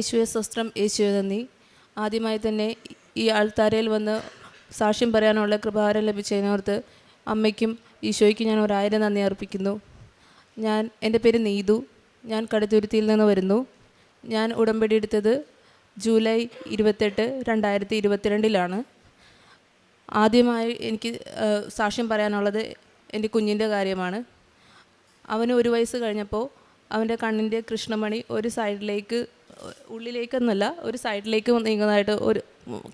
യേശുവെ സ്വസ്ത്രം, യേശുവെ നന്ദി. ആദ്യമായി തന്നെ ഈ ആൾത്താരയിൽ വന്ന് സാക്ഷ്യം പറയാനുള്ള കൃപാവരം ലഭിച്ചതിനോർത്ത് അമ്മയ്ക്കും ഈശോയ്ക്കും ഞാൻ 1000 നന്ദി അർപ്പിക്കുന്നു. എൻ്റെ പേര് നീതു. ഞാൻ കടുത്തുരുത്തിയിൽ നിന്ന് വരുന്നു. ഞാൻ ഉടമ്പടി എടുത്തത് ജൂലൈ 28, 2022 ആദ്യമായി എനിക്ക് സാക്ഷ്യം പറയാനുള്ളത് എൻ്റെ കുഞ്ഞിൻ്റെ കാര്യമാണ്. അവന് 1 വയസ്സ് കഴിഞ്ഞപ്പോൾ അവൻ്റെ കണ്ണിൻ്റെ കൃഷ്ണമണി ഒരു സൈഡിലേക്ക്, ഉള്ളിലേക്കെന്നല്ല ഒരു സൈഡിലേക്ക് നീങ്ങുന്നതായിട്ട്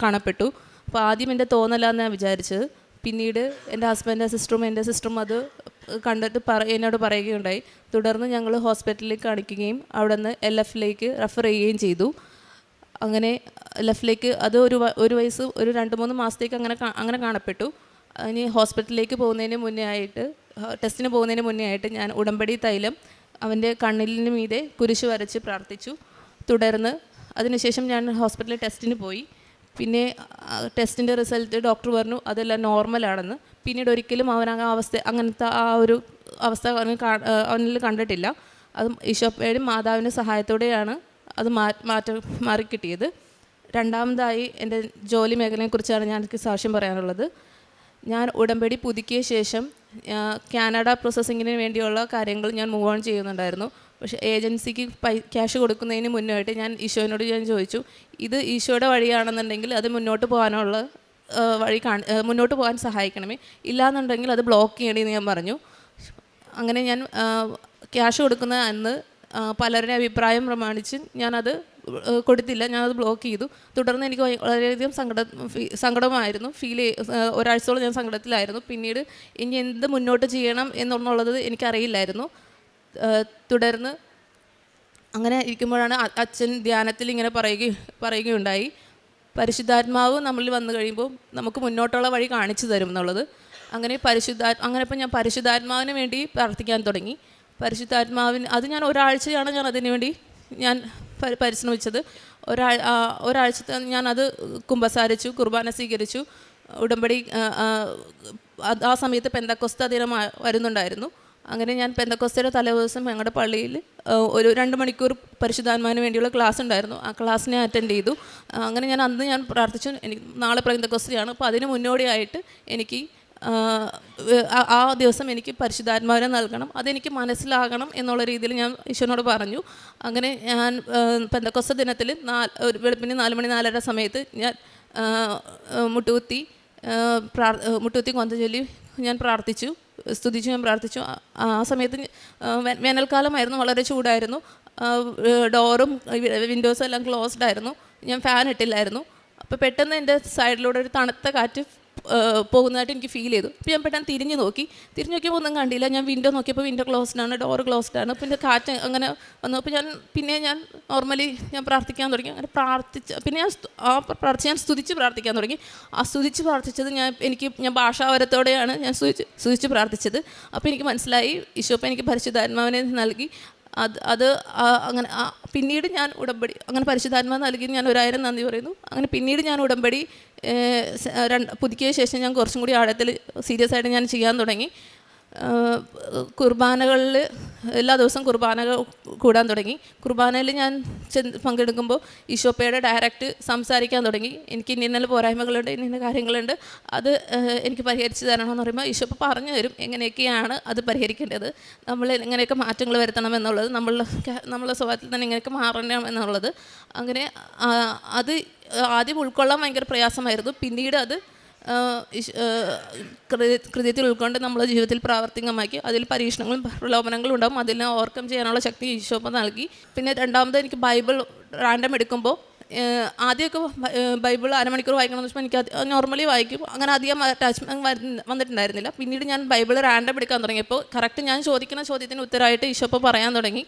കാണപ്പെട്ടു. അപ്പോൾ ആദ്യം എൻ്റെ തോന്നലാന്ന് ഞാൻ വിചാരിച്ചത്. പിന്നീട് എൻ്റെ ഹസ്ബൻഡിൻ്റെ സിസ്റ്ററും എൻ്റെ സിസ്റ്ററും അത് കണ്ടിട്ട് എന്നോട് പറയുകയുണ്ടായി. തുടർന്ന് ഞങ്ങൾ ഹോസ്പിറ്റലിൽ കാണിക്കുകയും അവിടെ നിന്ന് LFലേക്ക് റെഫർ ചെയ്യുകയും ചെയ്തു. അങ്ങനെ LFലേക്ക് അത് ഒരു വയസ്സ് ഒരു 2-3 മാസത്തേക്ക് അങ്ങനെ കാണപ്പെട്ടു. ഇനി ഹോസ്പിറ്റലിലേക്ക് പോകുന്നതിന് മുന്നേ ആയിട്ട്, ടെസ്റ്റിന് പോകുന്നതിന് മുന്നേ ആയിട്ട് ഞാൻ ഉടമ്പടി തൈലം അവൻ്റെ കണ്ണിലിന് മീതെ കുരിശ് വരച്ച് പ്രാർത്ഥിച്ചു. തുടർന്ന് അതിനുശേഷം ഞാൻ ഹോസ്പിറ്റലിൽ ടെസ്റ്റിന് പോയി. പിന്നെ ടെസ്റ്റിൻ്റെ റിസൾട്ട് ഡോക്ടർ പറഞ്ഞു അതെല്ലാം നോർമലാണെന്ന്. പിന്നീട് ഒരിക്കലും അങ്ങനത്തെ ഒരു അവസ്ഥ അവനിൽ കണ്ടിട്ടില്ല. അതും ഈശോയുടെ മാതാവിൻ്റെ സഹായത്തോടെയാണ് അത് മാറിക്കിട്ടിയത്. രണ്ടാമതായി എൻ്റെ ജോലി മേഖലയെക്കുറിച്ചാണ് എനിക്ക് സാക്ഷ്യം പറയാനുള്ളത്. ഞാൻ ഉടമ്പടി പുതുക്കിയ ശേഷം കാനഡ പ്രോസസ്സിങ്ങിന് വേണ്ടിയുള്ള കാര്യങ്ങൾ ഞാൻ മൂവ് ഓൺ ചെയ്യുന്നുണ്ടായിരുന്നു. പക്ഷേ ഏജൻസിക്ക് ക്യാഷ് കൊടുക്കുന്നതിന് മുന്നായിട്ട് ഞാൻ ഈശോയോട് ചോദിച്ചു, ഇത് ഈശോയുടെ വഴിയാണെന്നുണ്ടെങ്കിൽ അത് മുന്നോട്ട് പോകാനുള്ള മുന്നോട്ട് പോകാൻ സഹായിക്കണമേ, ഇല്ലാന്നുണ്ടെങ്കിൽ അത് ബ്ലോക്ക് ചെയ്യണമെന്ന് ഞാൻ പറഞ്ഞു. അങ്ങനെ ഞാൻ ക്യാഷ് കൊടുക്കുന്ന അന്ന് പലരുടെ അഭിപ്രായം പ്രമാണിച്ച് ഞാനത് കൊടുത്തില്ല, ഞാനത് ബ്ലോക്ക് ചെയ്തു. തുടർന്ന് എനിക്ക് വളരെയധികം സങ്കടമായിരുന്നു. ഒരാഴ്ചയോളം ഞാൻ സങ്കടത്തിലായിരുന്നു. പിന്നീട് ഇനി എന്ത് മുന്നോട്ട് ചെയ്യണം എന്നുള്ളത് എനിക്കറിയില്ലായിരുന്നു. തുടർന്ന് അങ്ങനെ ഇരിക്കുമ്പോഴാണ് അച്ഛൻ ധ്യാനത്തിൽ ഇങ്ങനെ പറയുകയുണ്ടായി, പരിശുദ്ധാത്മാവ് നമ്മളിൽ വന്നു കഴിയുമ്പോൾ നമുക്ക് മുന്നോട്ടുള്ള വഴി കാണിച്ചു തരും എന്നുള്ളത്. അങ്ങനെ ഇപ്പം ഞാൻ പരിശുദ്ധാത്മാവിന് വേണ്ടി പ്രാർത്ഥിക്കാൻ തുടങ്ങി. അത് ഞാൻ ഒരാഴ്ചയാണ് അതിനു വേണ്ടി ഞാൻ പരിശ്രമിച്ചത്. ഒരാഴ്ച ഞാനത് കുമ്പസാരിച്ചു, കുർബാന സ്വീകരിച്ചു. ഉടമ്പടി ആ സമയത്ത് പെന്തക്കോസ്ത ദിനം വരുന്നുണ്ടായിരുന്നു. അങ്ങനെ ഞാൻ പെന്തക്കോസ്തയുടെ തലേദിവസം ഞങ്ങളുടെ പള്ളിയിൽ ഒരു 2 മണിക്കൂർ പരിശുദ്ധാത്മാവിന് വേണ്ടിയുള്ള ക്ലാസ് ഉണ്ടായിരുന്നു. ആ ക്ലാസ്സിനെ അറ്റൻഡ് ചെയ്തു. അങ്ങനെ അന്ന് ഞാൻ പ്രാർത്ഥിച്ചു, എനിക്ക് നാളെ പെന്തക്കോസ്തയാണ്, അപ്പോൾ അതിന് മുന്നോടിയായിട്ട് എനിക്ക് ആ ദിവസം എനിക്ക് പരിശുദ്ധാത്മാവിനെ നൽകണം, അതെനിക്ക് മനസ്സിലാകണം എന്നുള്ള രീതിയിൽ ഞാൻ ഈശോനോട് പറഞ്ഞു. അങ്ങനെ ഞാൻ പെന്തക്കോസ്ത ദിനത്തിൽ വെളുപ്പിന് 4 മണി 4:30 സമയത്ത് ഞാൻ മുട്ടുകുത്തി കൊന്ത ചൊല്ലി ഞാൻ പ്രാർത്ഥിച്ചു, സ്തുതിച്ചു, ഞാൻ പ്രാർത്ഥിച്ചു. ആ സമയത്ത് വേനൽക്കാലമായിരുന്നു, വളരെ ചൂടായിരുന്നു. ഡോറും വിൻഡോസും എല്ലാം ക്ലോസ്ഡ് ആയിരുന്നു. ഞാൻ ഫാൻ ഇട്ടില്ലായിരുന്നു. അപ്പോൾ പെട്ടെന്ന് എൻ്റെ സൈഡിലൂടെ ഒരു തണുത്ത കാറ്റ് പോകുന്നതായിട്ട് എനിക്ക് ഫീൽ ചെയ്തു. അപ്പോൾ ഞാൻ പെട്ടെന്ന് തിരിഞ്ഞു നോക്കിയപ്പോൾ ഒന്നും കണ്ടില്ല. ഞാൻ വിൻഡോ നോക്കിയപ്പോൾ വിൻഡോ ക്ലോസ്ഡാണ്, ഡോർ ക്ലോസ്ഡാണ്. പിന്നെ കാറ്റ് അങ്ങനെ വന്നു. അപ്പോൾ ഞാൻ നോർമലി ഞാൻ പ്രാർത്ഥിക്കാൻ തുടങ്ങി. അങ്ങനെ ഞാൻ സ്തുതിച്ച് പ്രാർത്ഥിക്കാൻ തുടങ്ങി. ആ സ്തുതിച്ച് പ്രാർത്ഥിച്ചത് ഞാൻ ഭാഷാവരത്തോടെയാണ് ഞാൻ സ്തുതിച്ച് പ്രാർത്ഥിച്ചത്. അപ്പോൾ എനിക്ക് മനസ്സിലായി ഈശോപ്പ എനിക്ക് പരിശുദ്ധാത്മാവിനെ നൽകി. അങ്ങനെ പിന്നീട് ഞാൻ ഉടമ്പടി അങ്ങനെ പരിശുദ്ധാത്മാവ് നൽകി ഞാൻ 1000 നന്ദി പറയുന്നു. അങ്ങനെ പിന്നീട് ഞാൻ ഉടമ്പടി പുതുക്കിയ ശേഷം ഞാൻ കുറച്ചും കൂടി ആഴത്തിൽ സീരിയസ് ആയിട്ട് ഞാൻ ചെയ്യാൻ തുടങ്ങി. കുർബാനകളിൽ എല്ലാ ദിവസവും കുർബാനകൾ കൂടാൻ തുടങ്ങി. കുർബാനയിൽ ഞാൻ പങ്കെടുക്കുമ്പോൾ ഈശോപ്പയുടെ ഡയറക്റ്റ് സംസാരിക്കാൻ തുടങ്ങി. എനിക്ക് ഇന്ന പോരായ്മകളുണ്ട്, ഇന്ന കാര്യങ്ങളുണ്ട്, അത് എനിക്ക് പരിഹരിച്ച് തരണമെന്ന് പറയുമ്പോൾ ഈശോപ്പ പറഞ്ഞു തരും എങ്ങനെയൊക്കെയാണ് അത് പരിഹരിക്കേണ്ടത്, നമ്മൾ എങ്ങനെയൊക്കെ മാറ്റങ്ങൾ വരുത്തണം എന്നുള്ളത്, നമ്മളുടെ സ്വഭാവത്തിൽ തന്നെ എങ്ങനെയൊക്കെ മാറണം എന്നുള്ളത്. അങ്ങനെ അത് ആദ്യം ഉൾക്കൊള്ളാൻ ഭയങ്കര പ്രയാസമായിരുന്നു. പിന്നീട് അത് ഹൃദയത്തിൽ ഉൾക്കൊണ്ട് നമ്മുടെ ജീവിതത്തിൽ പ്രാവർത്തികമാക്കി. അതിൽ പരീക്ഷണങ്ങളും പ്രലോഭനങ്ങളും ഉണ്ടാകും, അതിനെ ഓവർകം ചെയ്യാനുള്ള ശക്തി ഈശോപ്പ നൽകി. പിന്നെ രണ്ടാമത് എനിക്ക് ബൈബിൾ റാൻഡം എടുക്കുമ്പോൾ ആദ്യമൊക്കെ ബൈബിൾ അരമണിക്കൂർ വായിക്കണമെന്ന് വെച്ചാൽ എനിക്ക് നോർമലി വായിക്കും, അങ്ങനെ അധികം അറ്റാച്ച്മെൻറ്റ് വന്നിട്ടുണ്ടായിരുന്നില്ല. പിന്നീട് ഞാൻ ബൈബിൾ റാൻഡം എടുക്കാൻ തുടങ്ങിയപ്പോൾ കറക്റ്റ് ഞാൻ ചോദിക്കുന്ന ചോദ്യത്തിന് ഉത്തരമായിട്ട് ഈശോപ്പ പറയാൻ തുടങ്ങി.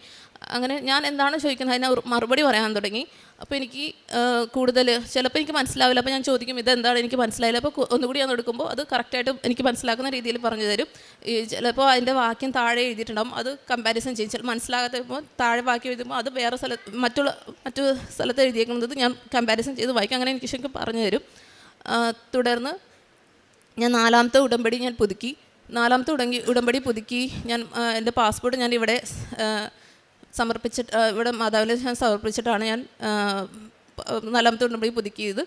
അങ്ങനെ ഞാൻ എന്താണ് ചോദിക്കുന്നത് അതിന് മറുപടി പറയാൻ തുടങ്ങി. അപ്പോൾ എനിക്ക് കൂടുതൽ ചിലപ്പോൾ എനിക്ക് മനസ്സിലാവില്ല. അപ്പോൾ ഞാൻ ചോദിക്കും ഇതെന്താണ്, എനിക്ക് മനസ്സിലായില്ല. അപ്പോൾ ഒന്നുകൂടി ഞാൻ എടുക്കുമ്പോൾ അത് കറക്റ്റായിട്ട് എനിക്ക് മനസ്സിലാക്കുന്ന രീതിയിൽ പറഞ്ഞു തരും. ചിലപ്പോൾ അതിൻ്റെ വാക്യം താഴെ എഴുതിയിട്ടുണ്ടാകും, അത് കമ്പാരിസൺ ചെയ്യും. ചിലപ്പോൾ മനസ്സിലാകാത്തപ്പോൾ താഴെ വാക്യം എഴുതുമ്പോൾ അത് വേറെ മറ്റു സ്ഥലത്ത് എഴുതിയേക്കുന്നത് ഞാൻ കമ്പാരിസൺ ചെയ്ത് വായിക്കും. അങ്ങനെ എനിക്ക് ശരിക്കും പറഞ്ഞു തരും. തുടർന്ന് ഞാൻ 4ാമത്തെ ഉടമ്പടി ഞാൻ പുതുക്കി. 4ാമത്തെ ഉടമ്പടി പുതുക്കി ഞാൻ എൻ്റെ പാസ്പോർട്ട് ഞാൻ ഇവിടെ സമർപ്പിച്ചിട്ട് ഇവിടെ മാതാവിനെ ഞാൻ സമർപ്പിച്ചിട്ടാണ് ഞാൻ 4ാമത്തെ ഉടമ്പടി പുതുക്കിയത്.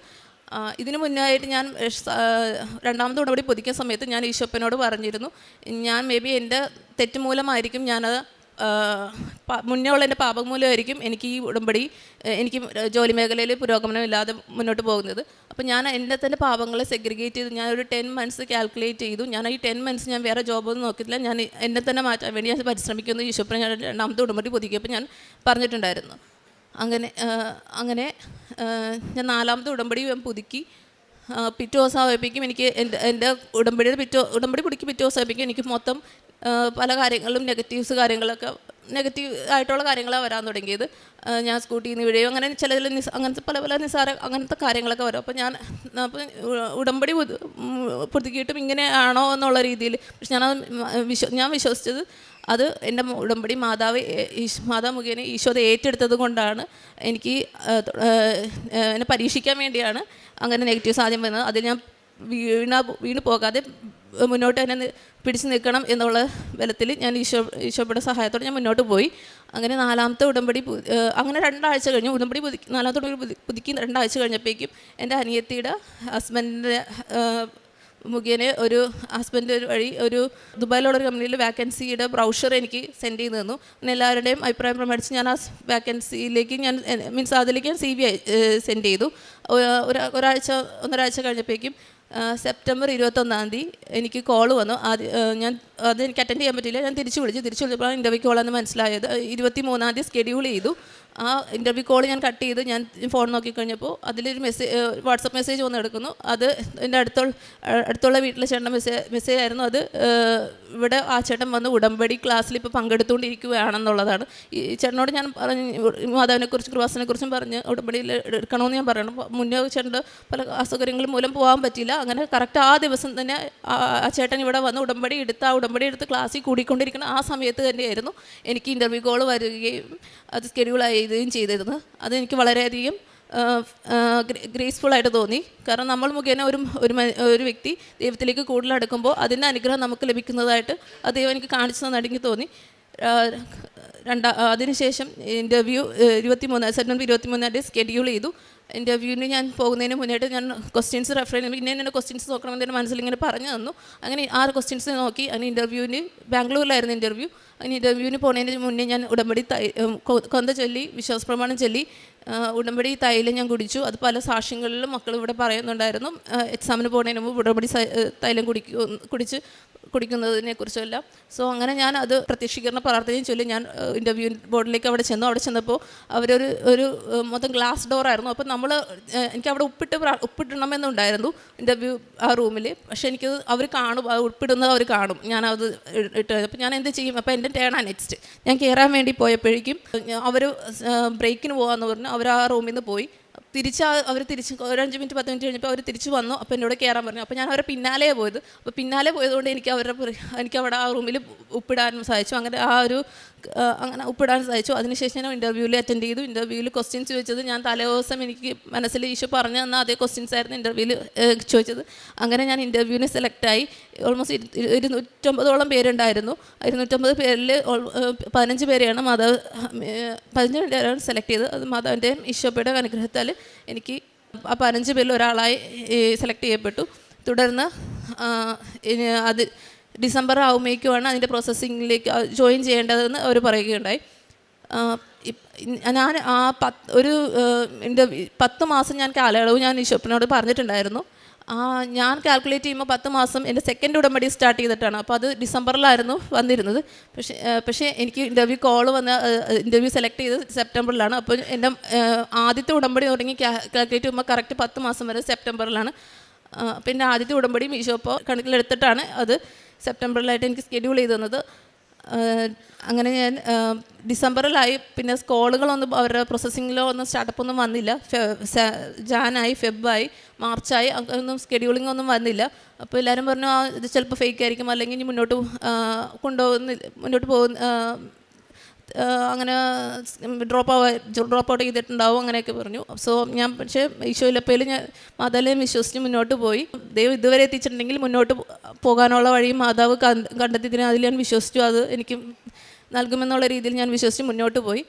ഇതിനു മുന്നായിട്ട് ഞാൻ 2ാമത്തെ ഉടമ്പടി പുതുക്കിയ സമയത്ത് ഞാൻ ഈശോപ്പനോട് പറഞ്ഞിരുന്നു, ഞാൻ മേ ബി എൻ്റെ തെറ്റ് മൂലമായിരിക്കും ഞാനത് മുന്നേ ഉള്ള എൻ്റെ പാപം മൂലമായിരിക്കും എനിക്ക് ഈ ഉടമ്പടി എനിക്ക് ജോലി മേഖലയിൽ പുരോഗമനമില്ലാതെ മുന്നോട്ട് പോകുന്നത്. അപ്പോൾ ഞാൻ എൻ്റെ തന്നെ പാപങ്ങളെ സെഗ്രിഗേറ്റ് ചെയ്ത് ഞാനൊരു 10 മന്ത്സ് കാൽക്കുലേറ്റ് ചെയ്തു. ഞാൻ ഈ 10 മന്ത്സ് ഞാൻ വേറെ ജോബൊന്നും നോക്കിയിട്ടില്ല, ഞാൻ എന്നെ തന്നെ മാറ്റാൻ വേണ്ടി ഞാൻ പരിശ്രമിക്കുന്നു. ഈശോപ്പനെ ഞാൻ 2ാമത്തെ ഉടമ്പടി പുതുക്കിയപ്പോൾ ഞാൻ പറഞ്ഞിട്ടുണ്ടായിരുന്നു. അങ്ങനെ ഞാൻ 4ാമത്തെ ഉടമ്പടി പുതുക്കി. പിറ്റേ ദിവസം ആവുമ്പോഴേക്കും എനിക്ക് എൻ്റെ ഉടമ്പടി പുതുക്കി പിറ്റേ ദിവസം ആവുമ്പോഴേക്കും എനിക്ക് മൊത്തം പല കാര്യങ്ങളും നെഗറ്റീവ് ആയിട്ടുള്ള കാര്യങ്ങളാണ് വരാൻ തുടങ്ങിയത്. ഞാൻ സ്കൂട്ടിയിൽ നിന്ന് വീഴുകയും അങ്ങനെ അങ്ങനത്തെ പല നിസ്സാര അങ്ങനത്തെ കാര്യങ്ങളൊക്കെ വരും. അപ്പോൾ ഉടമ്പടി പുതുക്കിയിട്ടും ഇങ്ങനെയാണോ എന്നുള്ള രീതിയിൽ, പക്ഷെ ഞാൻ വിശ്വസിച്ചത് അത് എൻ്റെ ഉടമ്പടി മാതാവ് മുഖേന ഈശോ ഏറ്റെടുത്തത് കൊണ്ടാണ്. എനിക്ക് എന്നെ പരീക്ഷിക്കാൻ വേണ്ടിയാണ് അങ്ങനെ നെഗറ്റീവ് സാധ്യം വരുന്നത്. അതിൽ ഞാൻ വീണ് പോകാതെ മുന്നോട്ട് തന്നെ പിടിച്ചു നിൽക്കണം എന്നുള്ള ബലത്തിൽ ഞാൻ ഈശോയുടെ സഹായത്തോടെ ഞാൻ മുന്നോട്ട് പോയി. അങ്ങനെ 4ാമത്തെ ഉടമ്പടി അങ്ങനെ 2 ആഴ്ച കഴിഞ്ഞു. 4ാമത്തെ ഉടമ്പടി പുതുക്കി 2 ആഴ്ച കഴിഞ്ഞപ്പോഴേക്കും എൻ്റെ അനിയത്തിയുടെ ഹസ്ബൻഡിൻ്റെ മുഖേന ഹസ്ബൻഡ് വഴി ഒരു ദുബായിലുള്ളൊരു കമ്പനിയിൽ വാക്കൻസിയുടെ ബ്രൗഷർ എനിക്ക് സെൻഡ് ചെയ്ത് തന്നു. അങ്ങനെ എല്ലാവരുടെയും അഭിപ്രായം പ്രമാണിച്ച് ഞാൻ ആ വാക്കൻസിയിലേക്ക് അതിലേക്ക് ഞാൻ CV സെൻഡ് ചെയ്തു. ഒന്നരാഴ്ച കഴിഞ്ഞപ്പോഴേക്കും സെപ്റ്റംബർ 21-ാം തീയതി എനിക്ക് കോൾ വന്നു. എനിക്ക് അറ്റൻഡ് ചെയ്യാൻ പറ്റിയില്ല. ഞാൻ തിരിച്ചു വിളിച്ചപ്പോൾ ഇൻ്റർവ്യൂ കോളെന്ന് മനസ്സിലായത്. 23-ാം തീയതി ഷെഡ്യൂൾ ചെയ്തു. ആ ഇൻ്റർവ്യൂ കോൾ ഞാൻ കട്ട് ചെയ്ത് ഞാൻ ഫോൺ നോക്കിക്കഴിഞ്ഞപ്പോൾ അതിലൊരു വാട്സപ്പ് മെസ്സേജ് വന്ന് എടുക്കുന്നു. അത് എൻ്റെ അടുത്തുള്ള വീട്ടിലെ ചേട്ടൻ്റെ മെസ്സേജ് ആയിരുന്നു. അത് ഇവിടെ ആ ചേട്ടൻ വന്ന് ഉടമ്പടി ക്ലാസ്സിൽ ഇപ്പോൾ പങ്കെടുത്തുകൊണ്ടിരിക്കുകയാണെന്നുള്ളതാണ്. ഈ ചേട്ടനോട് ഞാൻ മാതാവിനെക്കുറിച്ചും കൃപാസനെക്കുറിച്ചും പറഞ്ഞ് ഉടമ്പടിയിൽ എടുക്കണമെന്ന് ഞാൻ പറയണം. മുന്നേ ചേട്ടൻ്റെ പല അസൗകര്യങ്ങളും മൂലം പോകാൻ പറ്റിയില്ല. അങ്ങനെ കറക്റ്റ് ആ ദിവസം തന്നെ ആ ചേട്ടൻ ഇവിടെ വന്ന് ഉടമ്പടി എടുത്ത് ക്ലാസ്സിൽ കൂടിക്കൊണ്ടിരിക്കുന്ന ആ സമയത്ത് തന്നെയായിരുന്നു എനിക്ക് ഇൻ്റർവ്യൂ കോൾ വരികയും അത് സ്കെഡ്യൂൾ ആവുകയും ചെയ്തിരുന്നത്. അതെനിക്ക് വളരെയധികം ഗ്രേസ്ഫുള്ളായിട്ട് തോന്നി. കാരണം നമ്മൾ മുഖേന ഒരു വ്യക്തി ദൈവത്തിലേക്ക് കൂടുതൽ അടുക്കുമ്പോൾ അതിൻ്റെ അനുഗ്രഹം നമുക്ക് ലഭിക്കുന്നതായിട്ട് ആ ദൈവം എനിക്ക് കാണിച്ചു തന്നതായിട്ട് എനിക്ക് തോന്നി. അതിനുശേഷം ഇൻ്റർവ്യൂ സെപ്റ്റംബർ 23 ഷെഡ്യൂൾ ചെയ്തു. ഇൻ്റർവ്യൂവിന് ഞാൻ പോകുന്നതിന് മുന്നേറ്റ് ഞാൻ ക്വസ്റ്റ്യൻസ് റെഫർ ചെയ്യുന്നു. പിന്നെ ക്വസ്റ്റ്യൻസ് നോക്കണമെന്ന് എൻ്റെ മനസ്സിൽ ഇങ്ങനെ പറഞ്ഞു തന്നു. അങ്ങനെ 6 ക്വസ്റ്റ്യൻസ് നോക്കി. അങ്ങനെ ഇൻ്റർവ്യൂവിന് ബാംഗ്ലൂരിലായിരുന്നു ഇൻ്റർവ്യൂ. അങ്ങനെ ഇൻ്റർവ്യൂവിന് പോകുന്നതിന് മുന്നേ ഞാൻ ഉടമ്പടി കൊന്ത ചൊല്ലി വിശ്വാസപ്രമാണം ചൊല്ലി ഉടമ്പടി തൈലം ഞാൻ കുടിച്ചു. അത് പല സാക്ഷ്യങ്ങളിലും മക്കൾ ഇവിടെ പറയുന്നുണ്ടായിരുന്നു. എക്സാമിന് പോകുന്നതിന് മുമ്പ് ഉടമ്പടി തൈലം കുടിക്കുന്നതിനെ കുറിച്ചെല്ലാം. സോ അങ്ങനെ ഞാൻ അത് പ്രത്യക്ഷീകരണ പ്രാർത്ഥനയും ചൊല്ലി ഞാൻ ഇൻ്റർവ്യൂ ബോർഡിലേക്ക് അവിടെ ചെന്നപ്പോൾ അവരൊരു മൊത്തം ഗ്ലാസ് ഡോറായിരുന്നു. അപ്പോൾ എനിക്ക് അവിടെ ഉപ്പിടണമെന്നുണ്ടായിരുന്നു ഇൻ്റർവ്യൂ ആ റൂമിൽ. പക്ഷേ അവർ കാണും, ഉപ്പിടുന്നത് അവർ കാണും. ഞാനത് ഇട്ട് അപ്പോൾ ഞാൻ എന്ത് ചെയ്യും? അപ്പോൾ എൻ്റെ ടേണാണ് നെക്സ്റ്റ്. ഞാൻ കയറാൻ വേണ്ടി പോയപ്പോഴേക്കും അവർ ബ്രേക്കിന് പോകാമെന്ന് പറഞ്ഞു. അവർ ആ റൂമിൽ നിന്ന് പോയി. അവർ തിരിച്ച് ഒരു 5 മിനിറ്റ് 10 മിനിറ്റ് കഴിഞ്ഞപ്പോൾ അവർ തിരിച്ച് വന്നു. അപ്പോൾ എന്നോട് കയറാൻ പറഞ്ഞു. അപ്പോൾ ഞാൻ അവരെ പിന്നാലെ പോയത്. അപ്പോൾ പിന്നാലെ പോയതുകൊണ്ട് എനിക്ക് അവിടെ ആ റൂമിൽ ഉപ്പിടാനും സാധിച്ചു. അങ്ങനെ ഉപ്പിടാൻ സാധിച്ചു. അതിനുശേഷം ഞാൻ ഇൻ്റർവ്യൂവിൽ അറ്റൻഡ് ചെയ്തു. ഇൻ്റർവ്യൂവിൽ ക്വസ്റ്റ്യൻസ് ചോദിച്ചത് ഞാൻ തലേദിവസം എനിക്ക് മനസ്സിൽ ഈശോ പറഞ്ഞു തന്ന അതേ ക്വസ്റ്റ്യൻസ് ആയിരുന്നു ഇൻ്റർവ്യൂവിൽ ചോദിച്ചത്. അങ്ങനെ ഞാൻ ഇൻ്റർവ്യൂവിന് സെലക്റ്റായി. ഓൾമോസ്റ്റ് 250ഓളം പേരുണ്ടായിരുന്നു. 250 പേരിൽ 15 പേരെയാണ് 15 പേരാണ് സെലക്ട് ചെയ്തത്. അത് മാതാവിൻ്റെയും ഈശോയുടെ അനുഗ്രഹത്താൽ എനിക്ക് ആ 15 പേരിൽ ഒരാളായി സെലക്ട് ചെയ്യപ്പെട്ടു. തുടർന്ന് അത് ഡിസംബർ ആകുമ്പോഴേക്കുമാണ് അതിൻ്റെ പ്രോസസ്സിങ്ങിലേക്ക് ജോയിൻ ചെയ്യേണ്ടതെന്ന് അവർ പറയുകയുണ്ടായി. ഞാൻ 10 മാസം ഞാൻ കാലയളവ് ഞാൻ ഈശോപ്പനോട് പറഞ്ഞിട്ടുണ്ടായിരുന്നു. ഞാൻ കാൽക്കുലേറ്റ് ചെയ്യുമ്പോൾ 10 മാസം എൻ്റെ സെക്കൻഡ് ഉടമ്പടി സ്റ്റാർട്ട് ചെയ്തിട്ടാണ്. അപ്പോൾ അത് ഡിസംബറിലായിരുന്നു വന്നിരുന്നത്. പക്ഷേ എനിക്ക് ഇൻ്റർവ്യൂ കോൾ ഇൻ്റർവ്യൂ സെലക്ട് ചെയ്തത് സെപ്റ്റംബറിലാണ്. അപ്പോൾ എൻ്റെ ആദ്യത്തെ ഉടമ്പടി തുടങ്ങി കാൽക്കുലേറ്റ് ചെയ്യുമ്പോൾ കറക്റ്റ് 10 മാസം വരെ സെപ്റ്റംബറിലാണ്. പിന്നെ ആദ്യത്തെ ഉടമ്പടിയും ഈശോപ്പോൾ കണക്കിലെടുത്തിട്ടാണ് അത് സെപ്റ്റംബറിലായിട്ട് എനിക്ക് ഷെഡ്യൂൾ ചെയ്ത് തന്നത്. അങ്ങനെ ഞാൻ ഡിസംബറിലായി. പിന്നെ കോളുകളൊന്നും അവരുടെ പ്രോസസ്സിങ്ങിലോ ഒന്നും സ്റ്റാർട്ടപ്പൊന്നും വന്നില്ല. ജാനായി, ഫെബ്രുവരി, മാർച്ചായി, ഒന്നും ഷെഡ്യൂളിംഗ് ഒന്നും വന്നില്ല. അപ്പോൾ എല്ലാവരും പറഞ്ഞു ഇത് ചിലപ്പോൾ ഫേക്ക് ആയിരിക്കും, അല്ലെങ്കിൽ ഇനി മുന്നോട്ട് അങ്ങനെ ഡ്രോപ്പ് ഔട്ട് ചെയ്തിട്ടുണ്ടാവും അങ്ങനെയൊക്കെ പറഞ്ഞു. സോ ഞാൻ പക്ഷേ ഈശോയിലപ്പയിൽ ഞാൻ മാതാവിനെ വിശ്വസിച്ച് മുന്നോട്ട് പോയി. ദൈവം ഇതുവരെ എത്തിച്ചിട്ടുണ്ടെങ്കിൽ മുന്നോട്ട് പോകാനുള്ള വഴിയും മാതാവ് കണ്ടെത്തിയതിന് അതിൽ ഞാൻ വിശ്വസിച്ചു. അത് എനിക്ക് നൽകുമെന്നുള്ള രീതിയിൽ ഞാൻ വിശ്വസിച്ച് മുന്നോട്ട് പോയി.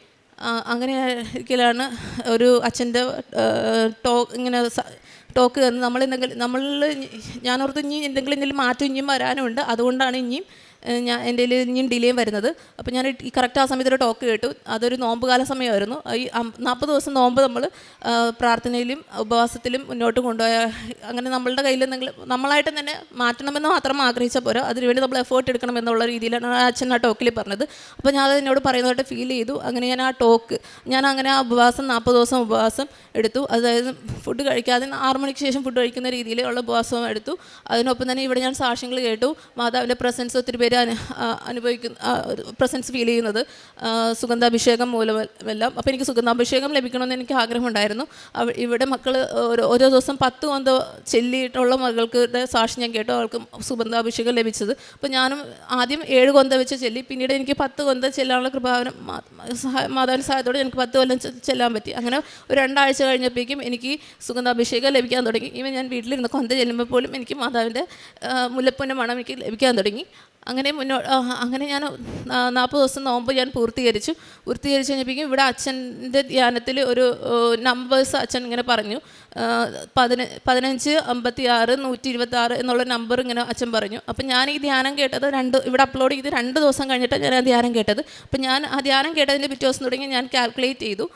അങ്ങനെ ഒരിക്കലാണ് ഒരു അച്ഛൻ്റെ ഇങ്ങനെ ടോക്ക് തന്ന് ഞാനോർത്ത് ഇനി എന്തെങ്കിലും മാറ്റം ഇനിയും വരാനുണ്ട്, അതുകൊണ്ടാണ് ഇനിയും എൻ്റെ ഇനിയും ഡിലേയും വരുന്നത്. അപ്പോൾ ഞാൻ ഈ കറക്റ്റ് ആ സമയത്തൊരു ടോക്ക് കേട്ടു. അതൊരു നോമ്പ് കാല സമയമായിരുന്നു. ഈ 40 ദിവസം നോമ്പ് നമ്മൾ പ്രാർത്ഥനയിലും ഉപവാസത്തിലും മുന്നോട്ട് കൊണ്ടുപോയ അങ്ങനെ നമ്മളുടെ കയ്യിൽ നമ്മളായിട്ട് തന്നെ മാറ്റണമെന്ന് മാത്രം ആഗ്രഹിച്ചാൽ പോരാ, അതിനുവേണ്ടി നമ്മൾ എഫേർട്ട് എടുക്കണം എന്നുള്ള രീതിയിലാണ് ആ അച്ഛൻ ആ ടോക്കിൽ പറഞ്ഞത്. അപ്പോൾ ഞാൻ അത് എന്നോട് പറയുന്നതായിട്ട് ഫീൽ ചെയ്തു. അങ്ങനെ ഞാൻ ആ ഉപവാസം 40 ദിവസം ഉപവാസം എടുത്തു. അതായത് ഫുഡ് കഴിക്കാതെ 6 മണിക്ക് ശേഷം ഫുഡ് കഴിക്കുന്ന രീതിയിലുള്ള ഉപവാസവും എടുത്തു. അതിനൊപ്പം തന്നെ ഇവിടെ ഞാൻ സാക്ഷ്യങ്ങൾ കേട്ടു. മാതാവിൻ്റെ പ്രസൻസ് ഒത്തിരി പേര് പ്രസൻസ് ഫീൽ ചെയ്യുന്നത് സുഗന്ധാഭിഷേകം മൂലമെല്ലാം. അപ്പോൾ എനിക്ക് സുഗന്ധാഭിഷേകം ലഭിക്കണമെന്ന് എനിക്ക് ആഗ്രഹമുണ്ടായിരുന്നു. ഇവിടെ മക്കൾ ഓരോ ദിവസം 10 കൊന്ത ചെല്ലിയിട്ടുള്ള മകൾക്ക് സാക്ഷി ഞാൻ കേട്ടു, അവൾക്ക് സുഗന്ധാഭിഷേകം ലഭിച്ചത്. അപ്പോൾ ഞാനും ആദ്യം 7 കൊന്ത വെച്ച് ചെല്ലി, പിന്നീട് എനിക്ക് 10 കൊന്ത ചെല്ലാനുള്ള കൃപാവനം മാതാവിൻ്റെ സഹായത്തോടെ എനിക്ക് 10 കൊല്ലം ചെല്ലാൻ പറ്റി. അങ്ങനെ ഒരു 2 ആഴ്ച കഴിഞ്ഞപ്പോഴേക്കും എനിക്ക് സുഗന്ധാഭിഷേകം ലഭിക്കാൻ തുടങ്ങി. ഞാൻ വീട്ടിലിരുന്ന് കൊന്ത ചെല്ലുമ്പോൾ പോലും എനിക്ക് മാതാവിൻ്റെ മുല്ലപ്പൂവിൻ്റെ മണം എനിക്ക് ലഭിക്കാൻ തുടങ്ങി. അങ്ങനെ ഞാൻ 40 ദിവസം നോമ്പ് ഞാൻ പൂർത്തീകരിച്ചു കഴിഞ്ഞപ്പോഴേക്കും ഇവിടെ അച്ഛൻ്റെ ധ്യാനത്തിൽ ഒരു നമ്പേഴ്സ് അച്ഛൻ ഇങ്ങനെ പറഞ്ഞു. 1556 126 എന്നുള്ള നമ്പർ ഇങ്ങനെ അച്ഛൻ പറഞ്ഞു. അപ്പം ഞാൻ ഈ ധ്യാനം കേട്ടത് ഇവിടെ അപ്ലോഡ് ചെയ്ത് 2 ദിവസം കഴിഞ്ഞിട്ടാണ് ഞാൻ ആ ധ്യാനം കേട്ടത്. അപ്പം ഞാൻ ആ ധ്യാനം കേട്ടതിൻ്റെ പിറ്റേ ദിവസം തുടങ്ങി ഞാൻ കാൽക്കുലേറ്റ് ചെയ്തു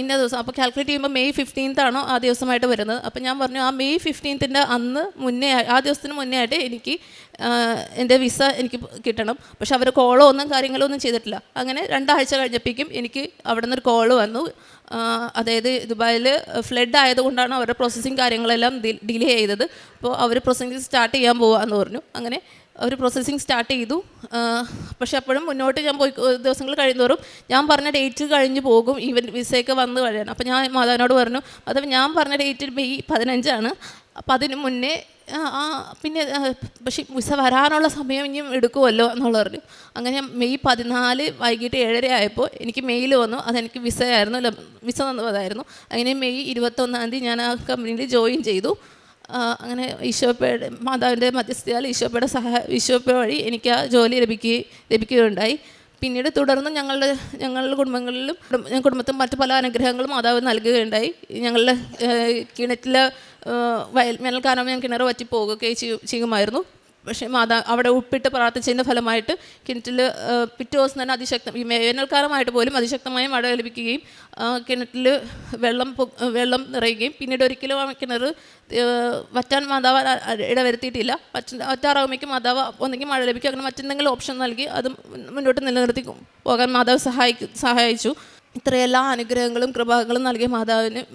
ഇന്ന ദിവസം. അപ്പോൾ കാൽക്കുലേറ്റ് ചെയ്യുമ്പോൾ May 15th ആണോ ആ ദിവസമായിട്ട് വരുന്നത്. അപ്പോൾ ഞാൻ പറഞ്ഞു ആ May 15th ആ ദിവസത്തിന് മുന്നേ ആയിട്ട് എനിക്ക് എൻ്റെ വിസ എനിക്ക് കിട്ടണം. പക്ഷെ അവർ കോളോ കാര്യങ്ങളോ ഒന്നും ചെയ്തിട്ടില്ല. അങ്ങനെ 2 ആഴ്ച കഴിഞ്ഞപ്പോഴേക്കും എനിക്ക് അവിടെ നിന്നൊരു കോള് വന്നു. അതായത് ദുബായിൽ ഫ്ലഡ് ആയതുകൊണ്ടാണ് അവരുടെ പ്രോസസ്സിങ് കാര്യങ്ങളെല്ലാം ഡിലേ ചെയ്തത്. അപ്പോൾ അവർ പ്രോസസ്സിങ് സ്റ്റാർട്ട് ചെയ്യാൻ പോവാന്ന് പറഞ്ഞു. അങ്ങനെ അവർ പ്രോസസ്സിങ് സ്റ്റാർട്ട് ചെയ്തു. പക്ഷെ അപ്പോഴും മുന്നോട്ട് ഞാൻ ദിവസങ്ങൾ കഴിയുന്നതോറും ഞാൻ പറഞ്ഞ ഡേറ്റ് കഴിഞ്ഞ് പോകും, ഈവൻ വിസയൊക്കെ വന്ന് കഴിയണം. അപ്പോൾ ഞാൻ മാതാവിനോട് പറഞ്ഞു, അത് ഞാൻ പറഞ്ഞ ഡേറ്റ് May 15 അപ്പോൾ അതിന് മുന്നേ പിന്നെ പക്ഷേ വിസ വരാനുള്ള സമയം ഇനിയും എടുക്കുമല്ലോ എന്നുള്ള പറഞ്ഞു. അങ്ങനെ May 14 വൈകിട്ട് 7:30 ആയപ്പോൾ എനിക്ക് മെയിൽ വന്നു. അതെനിക്ക് വിസ തന്നതായിരുന്നു. അങ്ങനെ May 21 ഞാൻ ആ കമ്പനിയിൽ ജോയിൻ ചെയ്തു. അങ്ങനെ മാതാവിൻ്റെ മധ്യസ്ഥയാൽ ഈശോപ്പ വഴി എനിക്ക് ആ ജോലി ലഭിക്കുകയുണ്ടായി. പിന്നീട് തുടർന്ന് ഞങ്ങളുടെ കുടുംബത്തിൽ മറ്റു പല അനുഗ്രഹങ്ങളും മാതാവ് നൽകുകയുണ്ടായി. ഞങ്ങളുടെ കിണറ്റിലെ വേനൽക്കാലം ഞാൻ കിണർ വറ്റി പോകുകയും ചെയ്യുമായിരുന്നു. പക്ഷേ അവിടെ ഉപ്പിട്ട് പ്രാർത്ഥിച്ചതിൻ്റെ ഫലമായിട്ട് കിണറ്റിൽ പിറ്റേ ദിവസം തന്നെ ഈ വേനൽക്കാലമായിട്ട് പോലും അതിശക്തമായ മഴ ലഭിക്കുകയും കിണറ്റിൽ വെള്ളം നിറയുകയും പിന്നീട് ഒരിക്കലും ആ കിണർ വറ്റാൻ മാതാവ് ഇടവരുത്തിയിട്ടില്ല. വറ്റാറാകുമ്പോഴേക്കും മാതാവ് ഒന്നെങ്കിൽ മഴ ലഭിക്കും, അങ്ങനെ മറ്റെന്തെങ്കിലും ഓപ്ഷൻ നൽകി അത് മുന്നോട്ട് നിലനിർത്തി പോകാൻ മാതാവ് സഹായിച്ചു. ഇത്രയെല്ലാ അനുഗ്രഹങ്ങളും കൃപകളും നൽകിയ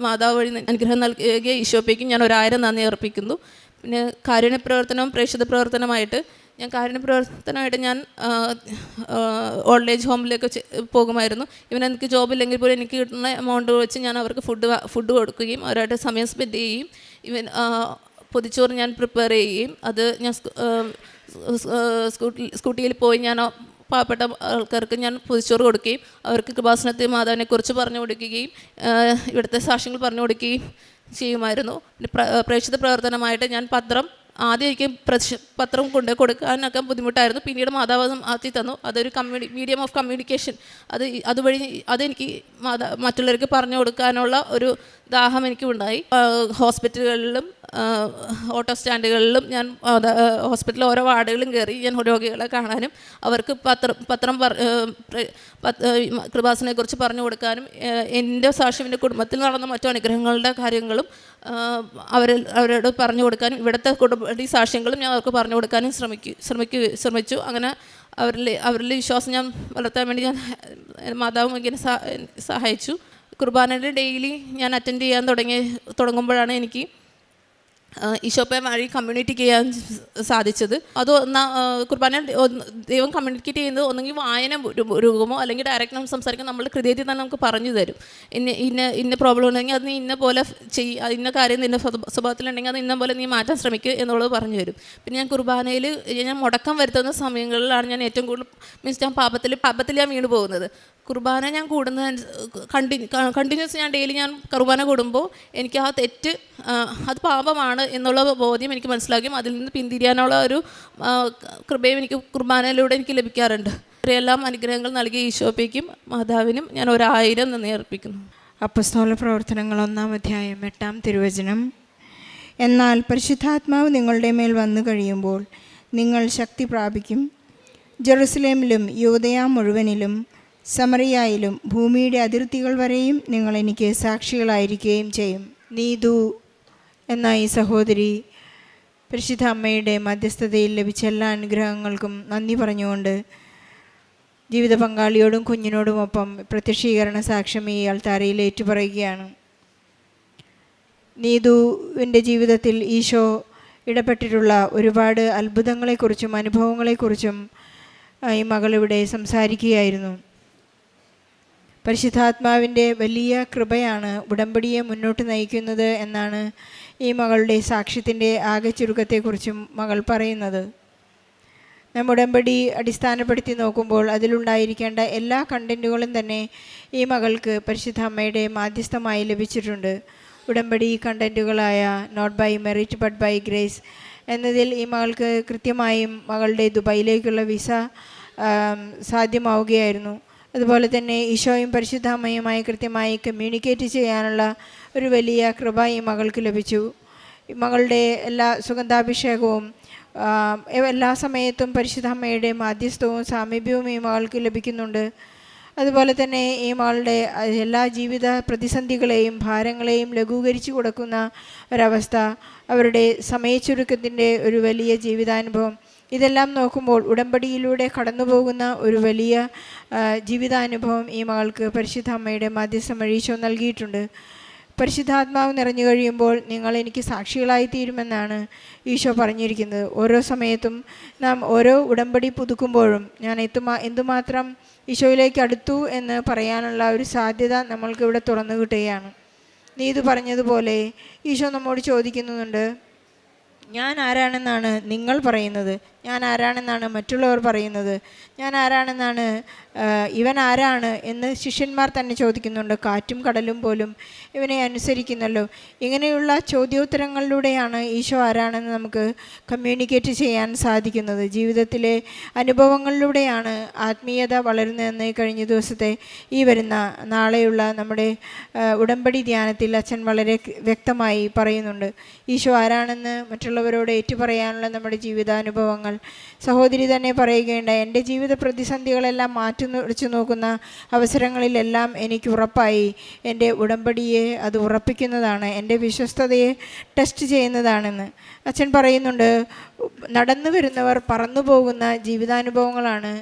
മാതാവ് വഴി അനുഗ്രഹം നൽകിയ ഈശോപ്പയ്ക്കും ഞാൻ 1000 നന്ദി അർപ്പിക്കുന്നു. പിന്നെ കാരുണ്യപ്രവർത്തനവും പ്രേക്ഷിത പ്രവർത്തനമായിട്ട് ഞാൻ ഓൾഡ് ഏജ് ഹോമിലേക്ക് പോകുമായിരുന്നു. എനിക്ക് ജോബില്ലെങ്കിൽ പോലും എനിക്ക് കിട്ടുന്ന എമൗണ്ട് വെച്ച് ഞാൻ അവർക്ക് ഫുഡ് കൊടുക്കുകയും അവരായിട്ട് സമയം സ്പെൻഡ് ചെയ്യുകയും പൊതിച്ചോറ് ഞാൻ പ്രിപ്പയർ ചെയ്യുകയും അത് ഞാൻ സ്കൂട്ടിയിൽ പോയി ഞാൻ പാവപ്പെട്ട ആൾക്കാർക്ക് ഞാൻ പൊതിച്ചോറ് കൊടുക്കുകയും അവർക്ക് കൃപാസനത്തിൽ മാതാവിനെക്കുറിച്ച് പറഞ്ഞു കൊടുക്കുകയും ഇവിടുത്തെ സാക്ഷ്യങ്ങൾ പറഞ്ഞു കൊടുക്കുകയും ചെയ്യുമായിരുന്നു. പ്രേക്ഷിത പ്രവർത്തനമായിട്ട് ഞാൻ ആദ്യം എനിക്ക് പത്രം കൊടുക്കാനൊക്കെ ബുദ്ധിമുട്ടായിരുന്നു. പിന്നീട് മാതാവ് ആക്കി തന്നു. അതൊരു മീഡിയം ഓഫ് കമ്മ്യൂണിക്കേഷൻ. അതുവഴി അതെനിക്ക് മറ്റുള്ളവർക്ക് പറഞ്ഞു കൊടുക്കാനുള്ള ഒരു ദാഹം എനിക്കുണ്ടായി. ഹോസ്പിറ്റലുകളിലും ഓട്ടോ സ്റ്റാൻഡുകളിലും ഞാൻ ഹോസ്പിറ്റലിൽ ഓരോ വാർഡുകളും കയറി ഞാൻ രോഗികളെ കാണാനും അവർക്ക് പത്രം കൃപാസനയെക്കുറിച്ച് പറഞ്ഞു കൊടുക്കാനും എൻ്റെ സാക്ഷ്യം എൻ്റെ കുടുംബത്തിൽ നടന്ന മറ്റു അനുഗ്രഹങ്ങളുടെ കാര്യങ്ങളും അവരോട് പറഞ്ഞു കൊടുക്കാനും ഇവിടുത്തെ കുടുംബ സാക്ഷ്യങ്ങളും ഞാൻ അവർക്ക് പറഞ്ഞു കൊടുക്കാനും ശ്രമിച്ചു. അങ്ങനെ അവരിൽ വിശ്വാസം ഞാൻ വളർത്താൻ വേണ്ടി ഞാൻ മാതാവ് ഇങ്ങനെ സഹായിച്ചു. കുർബാനയുടെ ഡെയിലി ഞാൻ അറ്റൻഡ് ചെയ്യാൻ തുടങ്ങുമ്പോഴാണ് എനിക്ക് ഈശോപ്പയെ വഴി കമ്മ്യൂണിക്കേറ്റ് ചെയ്യാൻ സാധിച്ചത്. അത് കുർബാന ദൈവം കമ്മ്യൂണിക്കേറ്റ് ചെയ്യുന്നത് ഒന്നെങ്കിൽ വായന രൂപമോ അല്ലെങ്കിൽ ഡയറക്റ്റ് നമ്മൾ സംസാരിക്കാൻ നമ്മളുടെ ഹൃദയത്തിൽ തന്നെ നമുക്ക് പറഞ്ഞു തരും. ഇന്ന പ്രോബ്ലം ഉണ്ടെങ്കിൽ അത് നീ ഇന്ന പോലെ ഇന്ന കാര്യം നിൻ്റെ സ്വഭാവത്തിലുണ്ടെങ്കിൽ അത് ഇന്ന പോലെ നീ മാറ്റാൻ ശ്രമിക്കുക എന്നുള്ളത് പറഞ്ഞു തരും. പിന്നെ ഞാൻ കുർബാനയിൽ ഞാൻ മുടക്കം വരുത്തുന്ന സമയങ്ങളിലാണ് ഞാൻ ഏറ്റവും കൂടുതൽ ഞാൻ പാപത്തിൽ ഞാൻ വീണ് പോകുന്നത്. കുർബാന ഞാൻ കണ്ടിന്യൂസ് ഞാൻ ഡെയിലി ഞാൻ കുർബാന കൂടുമ്പോൾ എനിക്ക് ആ തെറ്റ് അത് പാപമാണ് എന്നുള്ള ബോധ്യം എനിക്ക് മനസ്സിലാക്കുകയും അതിൽ നിന്ന് പിന്തിരിയാനുള്ള ഒരു കൃപയും എനിക്ക് കുർബാനയിലൂടെ എനിക്ക് ലഭിക്കാറുണ്ട്. ഇവരെല്ലാം അനുഗ്രഹങ്ങൾ നൽകിയ ഈശോപ്പയ്ക്കും മാതാവിനും ഞാൻ 1000 നന്ദി അർപ്പിക്കുന്നു. അപ്പസ്തോല പ്രവർത്തനങ്ങൾ 1-ാം അധ്യായം 8-ാം തിരുവചനം. എന്നാൽ പരിശുദ്ധാത്മാവ് നിങ്ങളുടെ മേൽ വന്നു കഴിയുമ്പോൾ നിങ്ങൾ ശക്തി പ്രാപിക്കും. ജെറുസലേമിലും യൂദയ മുഴുവനിലും സമറിയായിലും ഭൂമിയുടെ അതിർത്തികൾ വരെയും നിങ്ങൾ എനിക്ക് സാക്ഷികളായിരിക്കുകയും ചെയ്യും. നീതു എന്ന ഈ സഹോദരി പരിശുദ്ധ അമ്മയുടെ മധ്യസ്ഥതയിൽ ലഭിച്ച എല്ലാ അനുഗ്രഹങ്ങൾക്കും നന്ദി പറഞ്ഞുകൊണ്ട് ജീവിത പങ്കാളിയോടും കുഞ്ഞിനോടുമൊപ്പം പ്രത്യക്ഷീകരണ സാക്ഷ്യം ഈ അൾത്താരയിൽ ഏറ്റുപറയുകയാണ്. നീതുവിൻ്റെ ജീവിതത്തിൽ ഈശോ ഇടപെട്ടിട്ടുള്ള ഒരുപാട് അത്ഭുതങ്ങളെക്കുറിച്ചും അനുഭവങ്ങളെക്കുറിച്ചും ഈ മകളിവിടെ സംസാരിക്കുകയായിരുന്നു. പരിശുദ്ധാത്മാവിൻ്റെ വലിയ കൃപയാണ് ഉടമ്പടിയെ മുന്നോട്ട് നയിക്കുന്നത് എന്നാണ് ഈ മകളുടെ സാക്ഷ്യത്തിൻ്റെ ആകെ ചുരുക്കത്തെക്കുറിച്ചും മകൾ പറയുന്നത്. നാം ഉടമ്പടി അടിസ്ഥാനപ്പെടുത്തി നോക്കുമ്പോൾ അതിലുണ്ടായിരിക്കേണ്ട എല്ലാ കണ്ടൻറ്റുകളും തന്നെ ഈ മകൾക്ക് പരിശുദ്ധ അമ്മയുടെ മാധ്യസ്ഥമായി ലഭിച്ചിട്ടുണ്ട്. ഉടമ്പടി കണ്ടൻറ്റുകളായ not by merit but by grace എന്നതിൽ ഈ മകൾക്ക് കൃത്യമായും മകളുടെ ദുബായിലേക്കുള്ള വിസ സാധ്യമാവുകയായിരുന്നു. അതുപോലെ തന്നെ ഈശോയും പരിശുദ്ധ അമ്മയുമായി കൃത്യമായി കമ്മ്യൂണിക്കേറ്റ് ചെയ്യാനുള്ള ഒരു വലിയ കൃപ ഈ മകൾക്ക് ലഭിച്ചു. ഈ മകളുടെ എല്ലാ സുഗന്ധാഭിഷേകവും എല്ലാ സമയത്തും പരിശുദ്ധ അമ്മയുടെ മാധ്യസ്ഥവും സാമീപ്യവും ഈ മകൾക്ക് ലഭിക്കുന്നുണ്ട്. അതുപോലെ തന്നെ ഈ മകളുടെ എല്ലാ ജീവിത പ്രതിസന്ധികളെയും ഭാരങ്ങളെയും ലഘൂകരിച്ചു കൊടുക്കുന്ന ഒരവസ്ഥ, അവരുടെ സമയച്ചുരുക്കത്തിൻ്റെ ഒരു വലിയ ജീവിതാനുഭവം, ഇതെല്ലാം നോക്കുമ്പോൾ ഉടമ്പടിയിലൂടെ കടന്നു പോകുന്ന ഒരു വലിയ ജീവിതാനുഭവം ഈ മകൾക്ക് പരിശുദ്ധ അമ്മയുടെ മാധ്യസ്ഥം വഴി ഈശോ നൽകിയിട്ടുണ്ട്. പരിശുദ്ധാത്മാവ് നിറഞ്ഞു കഴിയുമ്പോൾ നിങ്ങൾ എനിക്ക് സാക്ഷികളായി തീരുമെന്നാണ് ഈശോ പറഞ്ഞിരിക്കുന്നത്. ഓരോ സമയത്തും നാം ഓരോ ഉടമ്പടി പുതുക്കുമ്പോഴും ഞാൻ എന്തുമാത്രം ഈശോയിലേക്ക് അടുത്തു എന്ന് പറയാനുള്ള ഒരു സാധ്യത നമ്മൾക്ക് ഇവിടെ തുറന്നു കിട്ടുകയാണ്. നീതു പറഞ്ഞതുപോലെ ഈശോ നമ്മോട് ചോദിക്കുന്നുണ്ട്, ഞാൻ ആരാണെന്നാണ് നിങ്ങൾ പറയുന്നത്? ഞാൻ ആരാണെന്നാണ് മറ്റുള്ളവർ പറയുന്നത്? ഞാൻ ആരാണെന്നാണ് ഇവൻ ആരാണ് എന്ന് ശിഷ്യന്മാർ തന്നെ ചോദിക്കുന്നുണ്ട്. കാറ്റും കടലും പോലും ഇവനെ അനുസരിക്കുന്നല്ലോ. ഇങ്ങനെയുള്ള ചോദ്യോത്തരങ്ങളിലൂടെയാണ് ഈശോ ആരാണെന്ന് നമുക്ക് കമ്മ്യൂണിക്കേറ്റ് ചെയ്യാൻ സാധിക്കുന്നത്. ജീവിതത്തിലെ അനുഭവങ്ങളിലൂടെയാണ് ആത്മീയത വളരുന്നതെന്ന് കഴിഞ്ഞ ദിവസത്തെ ഈ വരുന്ന നാളെയുള്ള നമ്മുടെ ഉടമ്പടി ധ്യാനത്തിൽ അച്ഛൻ വളരെ വ്യക്തമായി പറയുന്നുണ്ട്. ഈശോ ആരാണെന്ന് മറ്റുള്ളവരോട് ഏറ്റുപറയാനുള്ള നമ്മുടെ ജീവിതാനുഭവങ്ങൾ. സഹോദരി തന്നെ പറയുകയുണ്ടായി, എൻ്റെ ജീവിത പ്രതിസന്ധികളെല്ലാം വെച്ച് നോക്കുന്ന അവസരങ്ങളിലെല്ലാം എനിക്ക് ഉറപ്പായി എൻ്റെ ഉടമ്പടിയെ അത് ഉറപ്പിക്കുന്നതാണ്, എൻ്റെ വിശ്വസ്തതയെ ടെസ്റ്റ് ചെയ്യുന്നതാണെന്ന് അച്ഛൻ പറയുന്നുണ്ട്. നടന്നു വരുന്നവർ പറന്നു പോകുന്ന ജീവിതാനുഭവങ്ങളാണ്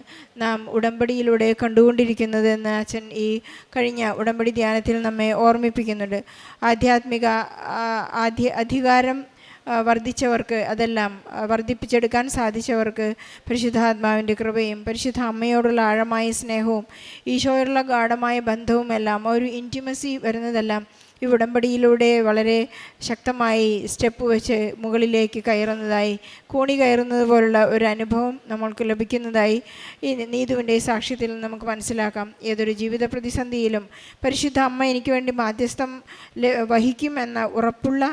നാം ഉടമ്പടിയിലൂടെ കണ്ടുകൊണ്ടിരിക്കുന്നതെന്ന് അച്ഛൻ ഈ കഴിഞ്ഞ ഉടമ്പടി ധ്യാനത്തിൽ നമ്മെ ഓർമ്മിപ്പിക്കുന്നുണ്ട്. ആധ്യാത്മിക അധികാരം വർദ്ധിച്ചവർക്ക്, അതെല്ലാം വർദ്ധിപ്പിച്ചെടുക്കാൻ സാധിച്ചവർക്ക് പരിശുദ്ധാത്മാവിൻ്റെ കൃപയും പരിശുദ്ധ അമ്മയോടുള്ള ആഴമായ സ്നേഹവും ഈശോയോടുള്ള ഗാഢമായ ബന്ധവും എല്ലാം ഒരു ഇൻറ്റിമസി വരുന്നതെല്ലാം ഈ ഉടമ്പടിയിലൂടെ വളരെ ശക്തമായി സ്റ്റെപ്പ് വെച്ച് മുകളിലേക്ക് കയറുന്നതായി, കൂണി കയറുന്നത് പോലുള്ള ഒരു അനുഭവം നമ്മൾക്ക് ലഭിക്കുന്നതായി ഈ നീതുവിൻ്റെ സാക്ഷ്യത്തിൽ നമുക്ക് മനസ്സിലാക്കാം. ഏതൊരു ജീവിത പ്രതിസന്ധിയിലും പരിശുദ്ധ അമ്മ എനിക്ക് വേണ്ടി മാധ്യസ്ഥം വഹിക്കും എന്ന ഉറപ്പുള്ള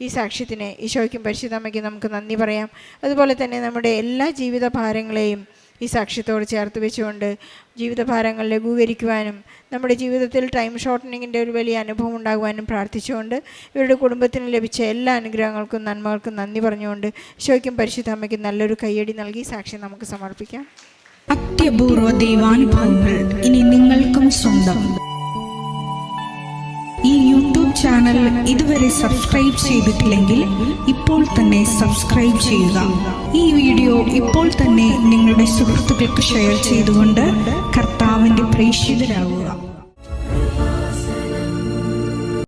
ഈ സാക്ഷ്യത്തിന് ഈശോയ്ക്കും പരിശുദ്ധ അമ്മയ്ക്കും നമുക്ക് നന്ദി പറയാം. അതുപോലെ തന്നെ നമ്മുടെ എല്ലാ ജീവിത ഭാരങ്ങളെയും ഈ സാക്ഷ്യത്തോട് ചേർത്ത് വെച്ചുകൊണ്ട് ജീവിതഭാരങ്ങൾ ലഘൂകരിക്കുവാനും നമ്മുടെ ജീവിതത്തിൽ ടൈം ഷോർട്ടനിങ്ങിൻ്റെ ഒരു വലിയ അനുഭവം ഉണ്ടാകുവാനും പ്രാർത്ഥിച്ചുകൊണ്ട് ഇവരുടെ കുടുംബത്തിന് ലഭിച്ച എല്ലാ അനുഗ്രഹങ്ങൾക്കും നന്മകൾക്കും നന്ദി പറഞ്ഞുകൊണ്ട് ഈശോയ്ക്കും പരിശുദ്ധ അമ്മയ്ക്കും നല്ലൊരു കയ്യടി നൽകി സാക്ഷ്യം നമുക്ക് സമർപ്പിക്കാം. അത്യപൂർവ ദൈവാനുഭവങ്ങൾ ഇനി നിങ്ങൾക്കും സ്വന്തം. ഈ യൂട്യൂബ് ചാനൽ ഇതുവരെ സബ്സ്ക്രൈബ് ചെയ്തിട്ടില്ലെങ്കിൽ ഇപ്പോൾ തന്നെ സബ്സ്ക്രൈബ് ചെയ്യുക. ഈ വീഡിയോ ഇപ്പോൾ തന്നെ നിങ്ങളുടെ സുഹൃത്തുക്കൾക്ക് ഷെയർ ചെയ്തുകൊണ്ട് കർത്താവിൻ്റെ പ്രേക്ഷിതരാകുക.